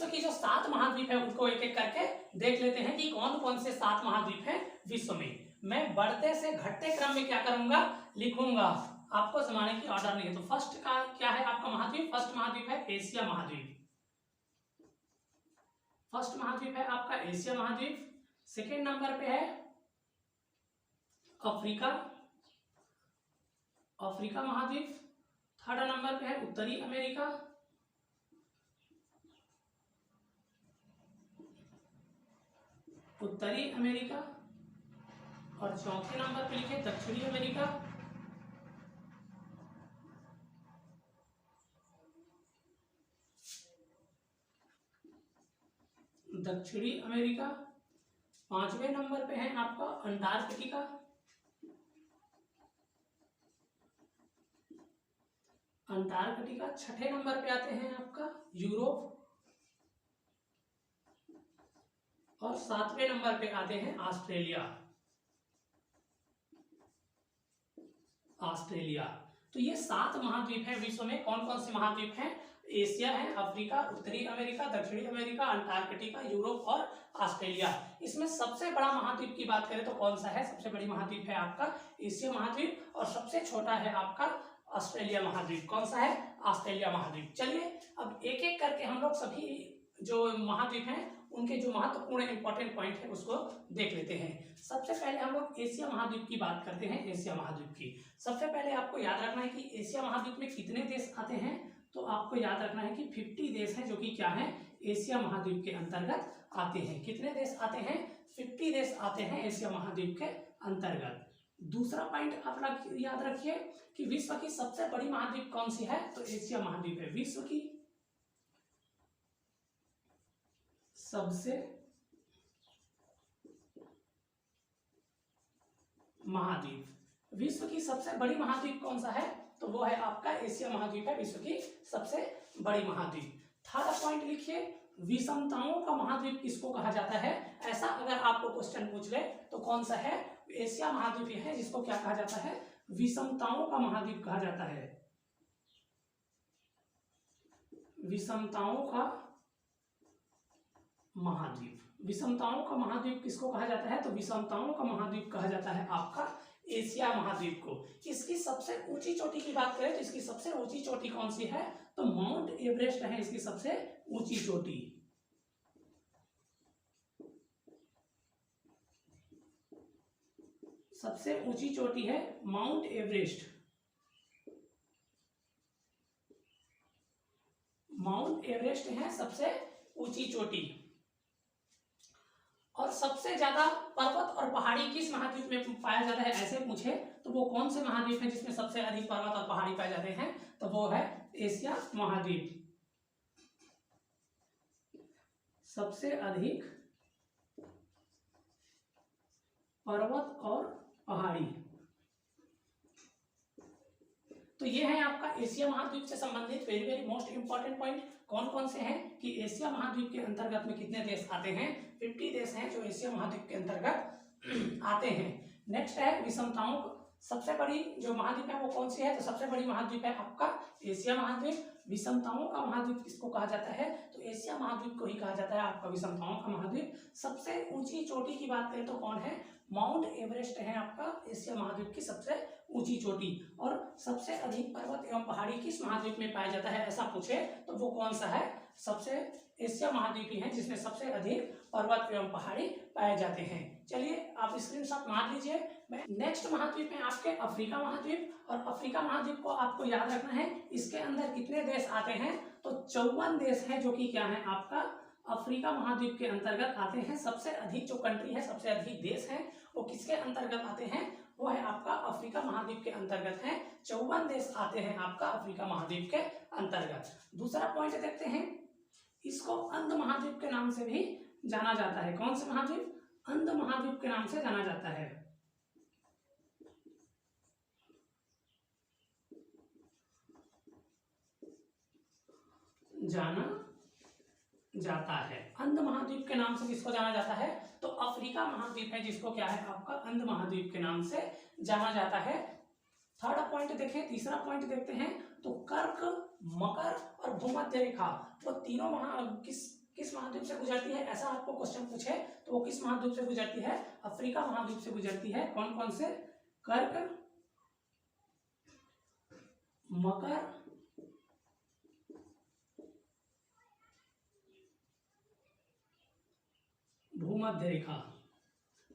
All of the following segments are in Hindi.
विश्व की जो 7 महाद्वीप है उनको एक एक करके देख लेते हैं कि कौन कौन से 7 महाद्वीप हैं विश्व में। मैं बढ़ते से घटते क्रम में क्या करूंगा, लिखूंगा, आपको जमाने की ऑर्डर नहीं है। तो फर्स्ट का क्या है आपका महाद्वीप, फर्स्ट महाद्वीप है एशिया महाद्वीप, फर्स्ट महाद्वीप है आपका एशिया महाद्वीप। सेकेंड नंबर पे है अफ्रीका, अफ्रीका महाद्वीप। थर्ड नंबर पे है उत्तरी अमेरिका, उत्तरी अमेरिका। और चौथे नंबर पे लिखे दक्षिणी अमेरिका, दक्षिणी अमेरिका। पांचवें नंबर पे है आपका अंटार्कटिका, अंटार्कटिका। छठे नंबर पे आते हैं आपका यूरोप, और सातवें नंबर पे आते हैं ऑस्ट्रेलिया, ऑस्ट्रेलिया। तो ये 7 महाद्वीप हैं विश्व में। कौन कौन से महाद्वीप हैं, एशिया है, अफ्रीका, उत्तरी अमेरिका, दक्षिणी अमेरिका, अंटार्कटिका, यूरोप और ऑस्ट्रेलिया। इसमें सबसे बड़ा महाद्वीप की बात करें तो कौन सा है, सबसे बड़ी महाद्वीप है आपका एशिया महाद्वीप, और सबसे छोटा है आपका ऑस्ट्रेलिया महाद्वीप। कौन सा है, ऑस्ट्रेलिया महाद्वीप। चलिए अब एक एक करके हम लोग सभी जो महाद्वीप हैं उनके जो महत्वपूर्ण इंपॉर्टेंट पॉइंट है उसको देख लेते हैं। सबसे पहले हम लोग एशिया महाद्वीप की बात करते हैं। एशिया महाद्वीप की सबसे पहले आपको याद रखना है कि एशिया महाद्वीप में कितने देश आते हैं। तो आपको याद रखना है कि 50 देश हैं जो कि क्या है, एशिया महाद्वीप के अंतर्गत आते हैं। कितने देश आते हैं, 50 देश आते हैं एशिया महाद्वीप के अंतर्गत। दूसरा पॉइंट आप याद रखिए कि विश्व की सबसे बड़ी महाद्वीप कौन सी है, तो एशिया महाद्वीप है। विश्व की सबसे महाद्वीप, विश्व की सबसे बड़ी महाद्वीप कौन सा है, तो वो है आपका एशिया महाद्वीप है, विश्व की सबसे बड़ी महाद्वीप। थर्ड पॉइंट लिखिए, विषमताओं का महाद्वीप किसको कहा जाता है। ऐसा अगर आपको क्वेश्चन पूछ ले तो कौन सा है, एशिया महाद्वीप है जिसको क्या कहा जाता है, विषमताओं का महाद्वीप कहा जाता है। विषमताओं का महाद्वीप, विषमताओं का महाद्वीप किसको कहा जाता है, तो विषमताओं का महाद्वीप कहा जाता है आपका एशिया महाद्वीप को। इसकी सबसे ऊंची चोटी की बात करें तो इसकी सबसे ऊंची चोटी कौन सी है, तो माउंट एवरेस्ट है इसकी सबसे ऊंची चोटी। सबसे ऊंची चोटी है माउंट एवरेस्ट, माउंट एवरेस्ट है सबसे ऊंची चोटी। और सबसे ज्यादा पर्वत और पहाड़ी किस महाद्वीप में पाया जाता है, ऐसे पूछे तो वो कौन से महाद्वीप है जिसमें सबसे अधिक पर्वत और पहाड़ी पाए जाते हैं, तो वो है एशिया महाद्वीप। सबसे अधिक पर्वत और पहाड़ी। तो ये है आपका एशिया महाद्वीप से संबंधित very very most important point. कौन कौन से हैं कि एशिया महाद्वीप के अंतर्गत में कितने देश आते हैं, 50 देश हैं जो एशिया महाद्वीप के अंतर्गत आते हैं। नेक्स्ट है विषमताओं, सबसे बड़ी जो महाद्वीप है वो कौन सी है, तो सबसे बड़ी महाद्वीप है आपका एशिया महाद्वीप। विषमताओं का महाद्वीप किसको कहा जाता है, तो एशिया महाद्वीप को ही कहा जाता है आपका विषमताओं का महाद्वीप। सबसे ऊंची चोटी की बात करें तो कौन है, माउंट एवरेस्ट है आपका एशिया महाद्वीप की सबसे ऊंची चोटी। और सबसे अधिक पर्वत एवं पहाड़ी किस महाद्वीप में पाया जाता है, ऐसा पूछे तो वो कौन सा है, सबसे एशिया महाद्वीप ही है जिसमें सबसे अधिक पर्वत एवं पहाड़ी पाए जाते हैं। चलिए आप स्क्रीनशॉट मार लीजिए। नेक्स्ट महाद्वीप है आपके अफ्रीका महाद्वीप, और अफ्रीका महाद्वीप को आपको याद रखना है इसके अंदर कितने देश आते हैं, तो 54 देश हैं जो कि क्या है आपका अफ्रीका महाद्वीप के अंतर्गत आते हैं। सबसे अधिक जो कंट्री है, सबसे अधिक देश हैं वो किसके अंतर्गत आते हैं, वो है आपका अफ्रीका महाद्वीप के अंतर्गत है। 54 देश आते हैं आपका अफ्रीका महाद्वीप के अंतर्गत। दूसरा पॉइंट देखते हैं, इसको अंध महाद्वीप के नाम से भी जाना जाता है। कौन से महाद्वीप, अंध महाद्वीप के नाम से जाना जाता है। जाना जाता है अंध महाद्वीप के नाम से किसको जाना जाता है, तो अफ्रीका महाद्वीप है जिसको क्या है आपका अंध महाद्वीप के नाम से जाना जाता है। थर्ड पॉइंट देखें, तीसरा पॉइंट देखते हैं, तो कर्क, मकर और भूमध्य रेखा वो तीनों किस महाद्वीप से गुजरती है, ऐसा आपको क्वेश्चन पूछे तो वो किस महाद्वीप से गुजरती है, अफ्रीका महाद्वीप से गुजरती है। कौन कौन से, कर्क, मकर, भूमध्य रेखा।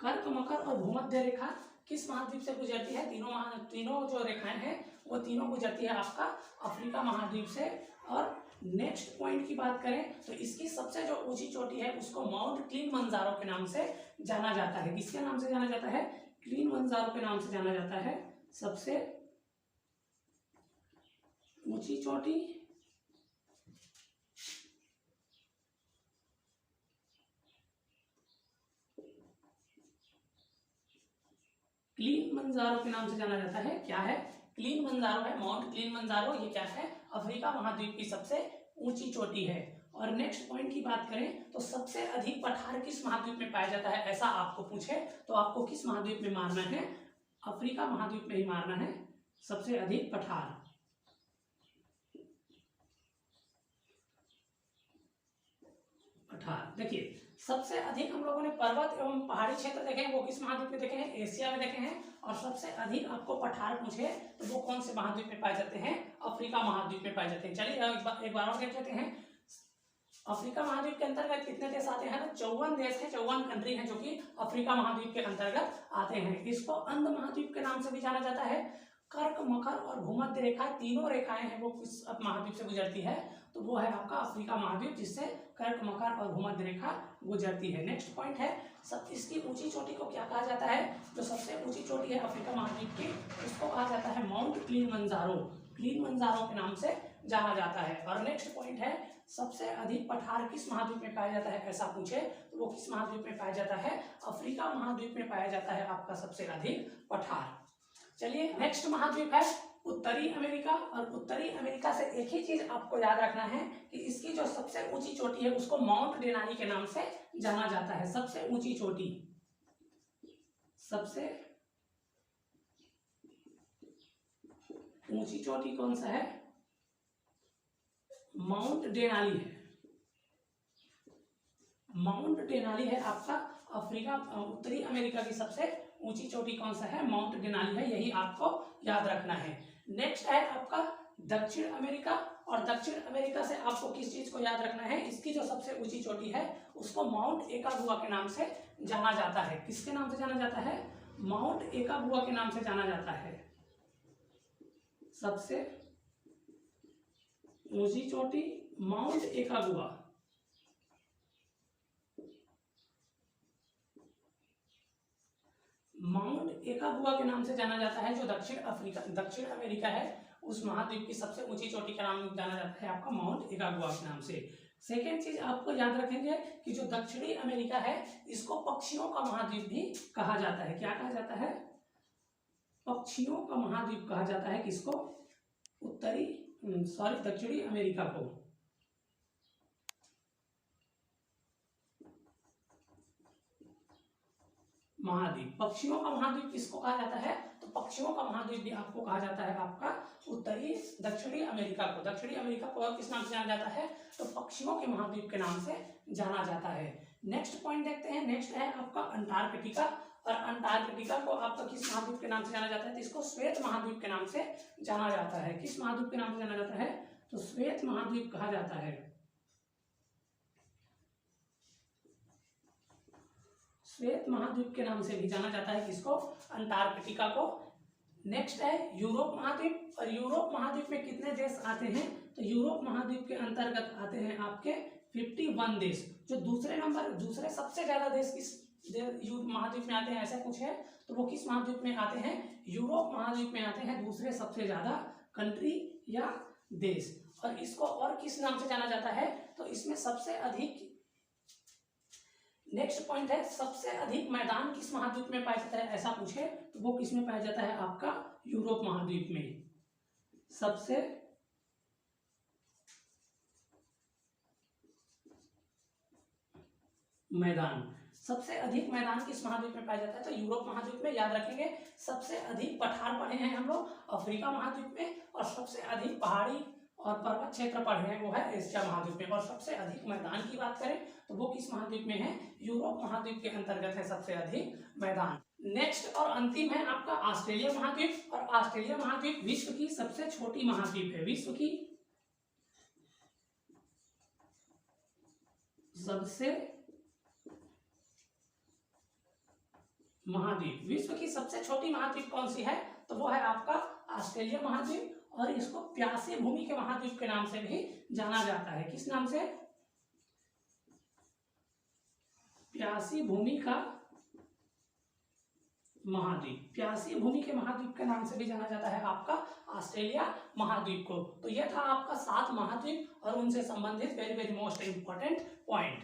कर्क, मकर और भूमध्य रेखा किस महाद्वीप से गुजरती है, तीनों जो रेखाएं हैं वो तीनों गुजरती है आपका अफ्रीका महाद्वीप से। और नेक्स्ट पॉइंट की बात करें तो इसकी सबसे जो ऊंची चोटी है उसको माउंट किलिमंजारो के नाम से जाना जाता है। किसके नाम से जाना जाता है, किलिमंजारो के नाम से जाना जाता है। सबसे ऊंची चोटी किलिमंजारो के नाम से जाना जाता है। क्या है, किलिमंजारो है, माउंट किलिमंजारो। ये क्या है, अफ्रीका महाद्वीप की सबसे ऊंची चोटी है। और नेक्स्ट पॉइंट की बात करें तो सबसे अधिक पठार किस महाद्वीप में पाया जाता है, ऐसा आपको पूछे तो आपको किस महाद्वीप में मारना है, अफ्रीका महाद्वीप में ही मारना है। सबसे अधिक पठार, देखिए सबसे अधिक हम लोगों ने पर्वत एवं पहाड़ी क्षेत्र देखे हैं, वो किस महाद्वीप में देखे हैं, एशिया में देखे हैं। और सबसे अधिक आपको पठार पूछे तो वो कौन से महाद्वीप में पाए जाते हैं, अफ्रीका महाद्वीप में पाए जाते हैं। चलिए एक बार और देख लेते हैं। अफ्रीका महाद्वीप के अंतर्गत कितने देश आते हैं, 54 देश है, 54 कंट्री हैं जो कि अफ्रीका महाद्वीप के अंतर्गत आते हैं। इसको अंध महाद्वीप के नाम से भी जाना जाता है। कर्क, मकर और भूमध्य रेखा तीनों रेखाएं हैं वो किस महाद्वीप से गुजरती है, तो वो है आपका अफ्रीका महाद्वीप, जिससे कर्क, मकर और भूमध्य रेखा गुजरती है। नेक्स्ट पॉइंट है, सब इसकी ऊंची चोटी को क्या कहा जाता है, जो सबसे ऊंची चोटी है अफ्रीका महाद्वीप की उसको कहा जाता है माउंट किलिमंजारो, किलिमंजारो के नाम से जाना जाता है। और नेक्स्ट पॉइंट है, सबसे अधिक पठार किस महाद्वीप में पाया जाता है, ऐसा पूछे तो वो किस महाद्वीप में पाया जाता है, अफ्रीका महाद्वीप में पाया जाता है आपका सबसे अधिक पठार। चलिए नेक्स्ट महाद्वीप है उत्तरी अमेरिका। और उत्तरी अमेरिका से एक ही चीज आपको याद रखना है कि इसकी जो सबसे ऊंची चोटी है उसको माउंट डेनाली के नाम से जाना जाता है। सबसे ऊंची चोटी, सबसे ऊंची चोटी कौन सा है, माउंट डेनाली है। माउंट डेनाली है आपका अफ्रीका उत्तरी अमेरिका की सबसे ऊंची चोटी कौन सा है, माउंट डेनाली है, यही आपको याद रखना है। नेक्स्ट है आपका दक्षिण अमेरिका। और दक्षिण अमेरिका से आपको किस चीज को याद रखना है, इसकी जो सबसे ऊंची चोटी है उसको माउंट एकागुआ के नाम से जाना जाता है। किसके नाम से जाना जाता है, माउंट एकागुआ के नाम से जाना जाता है। सबसे ऊंची चोटी माउंट एकागुआ। माउंट एकागुआ के नाम से जाना जाता है। जो दक्षिण अमेरिका है उस महाद्वीप की सबसे ऊंची चोटी का नाम जाना जाता है आपका माउंट एकागुआ के नाम से। सेकेंड चीज आपको याद रखेंगे कि जो दक्षिणी अमेरिका है इसको पक्षियों का महाद्वीप भी कहा जाता है। क्या कहा जाता है, पक्षियों का महाद्वीप कहा जाता है किसको, दक्षिणी अमेरिका को। महाद्वीप, पक्षियों का महाद्वीप किसको कहा जाता है, तो पक्षियों का महाद्वीप भी आपको कहा जाता है आपका दक्षिणी अमेरिका को। दक्षिणी अमेरिका को और किस नाम से जाना जाता है, तो पक्षियों के महाद्वीप के नाम से जाना जाता है। नेक्स्ट पॉइंट देखते हैं। नेक्स्ट है आपका अंटार्कटिका। और अंटार्कटिका को आपका किस महाद्वीप के नाम से जाना जाता है, तो इसको श्वेत महाद्वीप के नाम से जाना जाता है। किस महाद्वीप के नाम से जाना जाता है, तो श्वेत महाद्वीप कहा जाता है। श्वेत महाद्वीप के नाम से भी जाना जाता है किसको, अंटार्कटिका को। नेक्स्ट है यूरोप महाद्वीप। और यूरोप महाद्वीप में कितने देश आते हैं, तो यूरोप महाद्वीप के अंतर्गत आते हैं आपके 51 देश। जो दूसरे सबसे ज्यादा देश किस महाद्वीप में आते हैं ऐसा कुछ है, तो वो किस महाद्वीप में आते हैं, यूरोप महाद्वीप में आते हैं दूसरे सबसे ज्यादा कंट्री या देश। और इसको और किस नाम से जाना जाता है, तो इसमें सबसे अधिक, नेक्स्ट पॉइंट है सबसे अधिक मैदान किस महाद्वीप में पाया जाता है ऐसा पूछे तो वो किस में पाया जाता है, आपका यूरोप महाद्वीप में। सबसे सबसे अधिक मैदान किस महाद्वीप में पाया जाता है, तो यूरोप महाद्वीप में। याद रखेंगे सबसे अधिक पठार पड़े हैं हम लोग अफ्रीका महाद्वीप में, और सबसे अधिक पहाड़ी और पर्वत क्षेत्रफल है वो है एशिया महाद्वीप में। और सबसे अधिक मैदान की बात करें तो वो किस महाद्वीप में है, यूरोप महाद्वीप के अंतर्गत है सबसे अधिक मैदान। नेक्स्ट और अंतिम है आपका ऑस्ट्रेलिया महाद्वीप। और ऑस्ट्रेलिया महाद्वीप विश्व की सबसे छोटी महाद्वीप है, विश्व की सबसे महाद्वीप, विश्व की सबसे छोटी महाद्वीप कौन सी है, तो वो है आपका ऑस्ट्रेलिया महाद्वीप। और इसको प्यासी भूमि के महाद्वीप के नाम से भी जाना जाता है। किस नाम से, प्यासी भूमि का महाद्वीप, प्यासी भूमि के महाद्वीप के नाम से भी जाना जाता है आपका ऑस्ट्रेलिया महाद्वीप को। तो यह था आपका 7 महाद्वीप और उनसे संबंधित very very most important point.